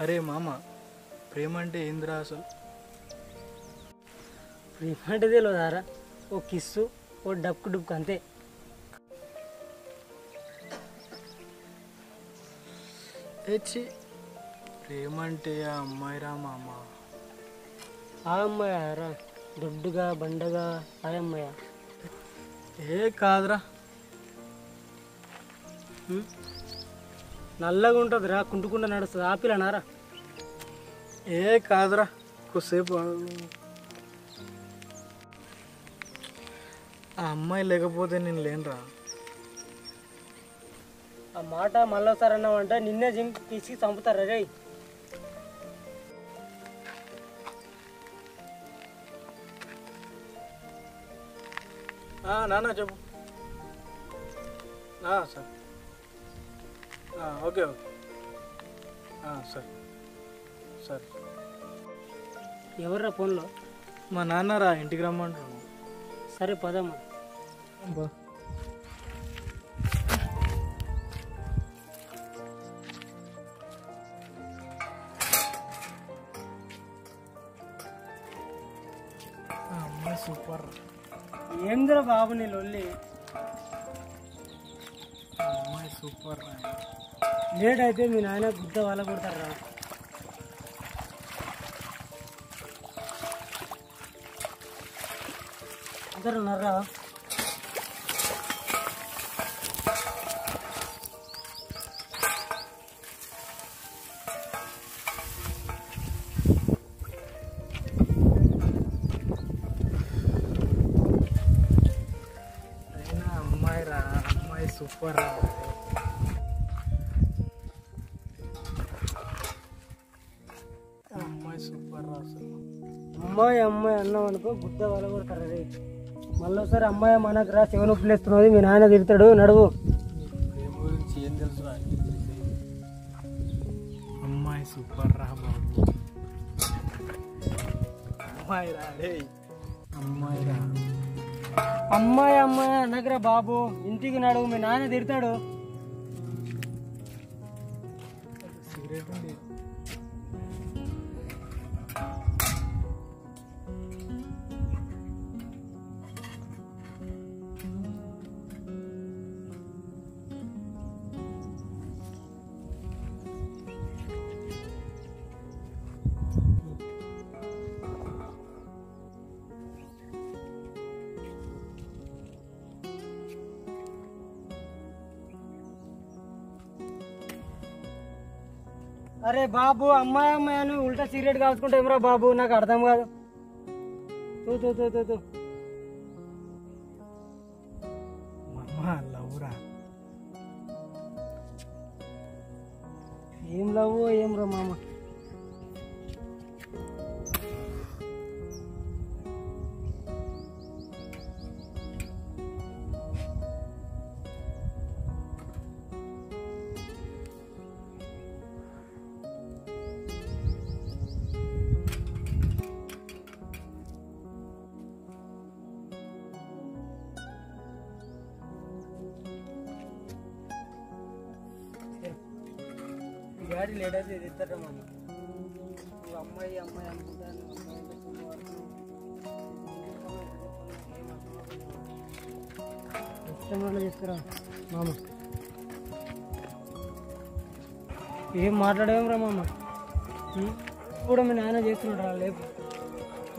అరే మామ, ప్రేమ అంటే ఏందిరా అసలు? ప్రేమ అంటే తెలియదారా, ఓ కిస్సు, ఓ డబ్కు డుబ్కు అంతే. ఏచి, ప్రేమ అంటే ఆ అమ్మాయిరా మామ. ఆ అమ్మాయి రా, దొడ్డుగా బండగా ఆ అమ్మాయ? ఏ కాదురా. నల్లగా ఉంటుంది రా, కుంటుకుండా నడుస్తుంది, ఆపిలనారా? ఏ కాదురా, కొద్దిసేపు ఆ అమ్మాయి లేకపోతే నేను లేనురా. ఆ మాట మళ్ళీసారి అన్నావంటే నిన్నే తీసి చంపుతారా రే. నాన్న చెప్పు. సరే, ఓకే ఓకే, సరే సరే. ఎవర్రా ఫోన్లో? మా నాన్నరా, ఇంటికి రమ్మంటాను. సరే పదమ్మా. బా అమ్మాయి సూపర్. ఏందిరా బాబు నీ లొల్లి? అమ్మాయి సూపర్. లేట్ అయితే మీ నాయన గుద్ద వాళ్ళ కొడతారా? అందరు ఉన్నారా? అయినా అమ్మాయి రా, అమ్మాయి సూపర్ రా. అమ్మాయి సూపర్ రా అసలు. అమ్మాయి అమ్మాయి అన్నాం అనుకో గుద్ద వాళ్ళ కొడతారా రే. మళ్ళీసారి అమ్మాయి మనకు రా, చెవి నొప్పి లేస్తున్నది, మీ నాయన తిడతాడు, నడువు. ప్రేమ గురించి ఏం తెలుసు రా? అమ్మాయి సూపర్ రా బాబు. అమ్మాయి రా రే, అమ్మాయి రా. అమ్మాయి అమ్మాయి అన్నగరా బాబు, ఇంటికి నడువు, మీ నాయన తిడతాడు. సిగరెట్ ఉంది. అరే బాబు, అమ్మాయి అమ్మాయి అని ఉల్టా సిగరెట్ కాల్చుకుంటే ఏమరా బాబు, నాకు అర్థం కాదు. తూ తూ తూ తూ తూ. మమ్మ లవ్రా. ఏం లవ్వు ఏం రా మామ. గాడి లేట్ అయితే ఇది ఇస్తారా మామ? నువ్వు అమ్మాయి అమ్మాయి అనుకుంటాను, ఇష్టం తీసుకురా మామ. ఏం మాట్లాడేం రా మామ? కూడా మీ నాయన చేస్తున్నాడు రా, లేపు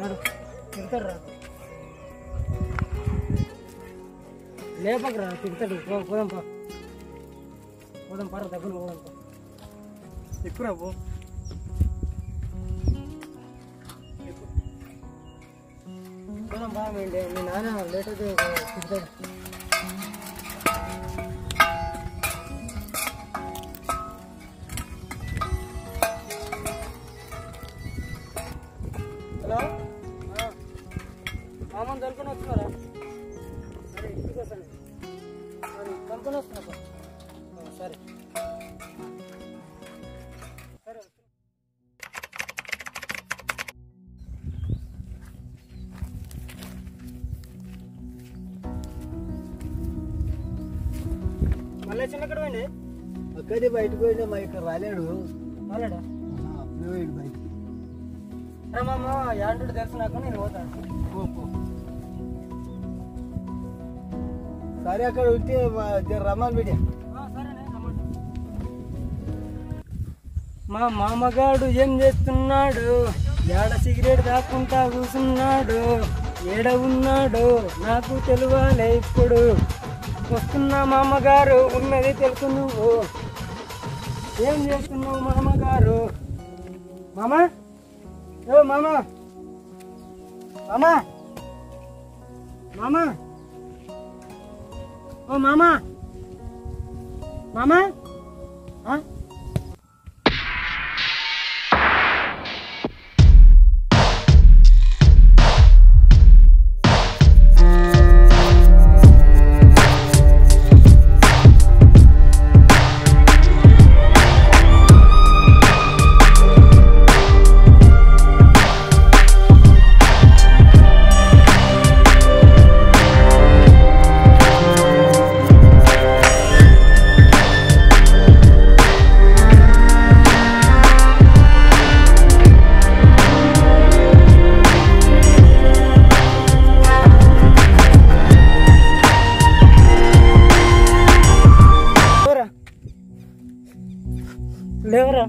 నడు, తిడతాడు. లేపకరా, తిడతాడు. పోదాం పా, పోదాం పర, దగ్గర పోదాం పా. ఎక్కురా పో. పోదాం బా, మీ నాన్న లేట్ అయితే తిడతాడు. హలో, మామని తలుపుకొని వస్తున్నారా? సరే, ఇంటికి వస్తాను. తలుపుకొని వస్తున్నా. సరే సరే. మళ్ళీ చిన్న ఎక్కడ పోయింది? అక్కడే బయటకు పోయినా మా ఇక్కడ రాలేడు. రాలేడా? మామ యాంటుడు తెలుసు నాకు, నేను పోతాను. సరే అక్కడ ఉంటే రమ్మని బిడ్డ. మా మామగాడు ఏం చేస్తున్నాడు? ఏడ సిగరెట్ దాక్కుంటా కూసున్నాడు. ఏడ ఉన్నాడు నాకు తెలియాలి ఇప్పుడు. వస్తున్నా మామగారు, ఉన్నది తెలుసు నువ్వు. ఏం చేస్తున్నావు మామగారు? మామ, ఓ మామ, మామ, మామ, ఓ మామ, మామ. లేవరా.